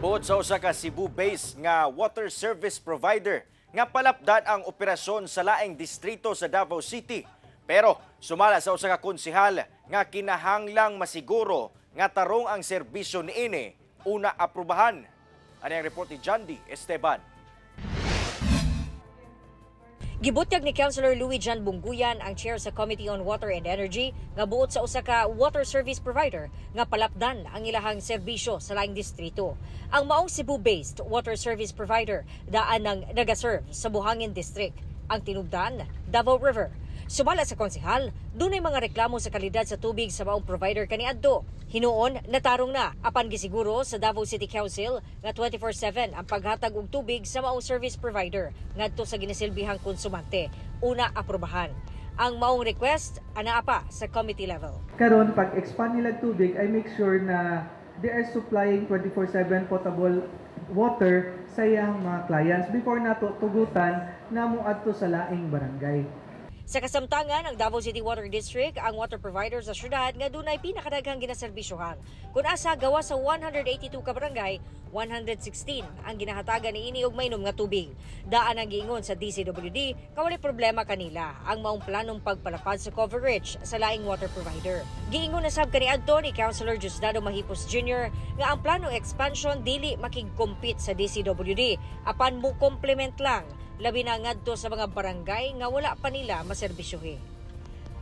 Buot sa usa ka Cebu-based nga water service provider nga palapdan ang operasyon sa laing distrito sa Davao City. Pero sumala sa usa ka konsehal nga kinahanglang masiguro nga tarong ang serbisyo niini una aprubahan. Ano ang report ni Jandy Esteban? Gibutyag ni Councilor Louis John Bunguyan ang chair sa Committee on Water and Energy nga buot sa usa ka water service provider nga palapdan ang ilahang serbisyo sa laing distrito. Ang maong Cebu-based water service provider daan ng nagaserve sa Buhangin District. Ang tinubdan, Davao River. Sumala sa konsehal, dunay mga reklamo sa kalidad sa tubig sa maong provider kaniadto. Hinuon, natarong na apan gisiguro sa Davao City Council nga 24/7 ang paghatag og tubig sa maong service provider ngadto sa ginisilbihang konsumante. Una aprobahan. Ang maong request anaa pa sa committee level. Karon pag expand nila tubig, I make sure na they are supplying 24/7 potable water sa iyang mga clients before nato tugutan namo adto sa laing barangay. Sa kasamtangan, ang Davao City Water District ang water provider sa syudad nga dunay pinakadaghang ginaserbisyohan. Kung asa gawa sa 182 ka barangay, 116 ang ginahatagan niini og mainom nga tubig. Daan ang giingon sa DCWD kawali problema kanila ang maong planong pagpalapad sa coverage sa laing water provider. Giingon na sab kaniadto ni Councilor Diosdado Mahipos Jr. nga ang planong expansion dili makig-compete sa DCWD apan mo complement lang labi na ngadto sa mga barangay nga wala pa nila maserbisyohi.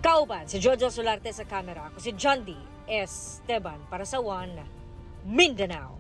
Kauban si Jojo Solarte sa kamera, ako si Jandy Esteban para sa One Mindanao.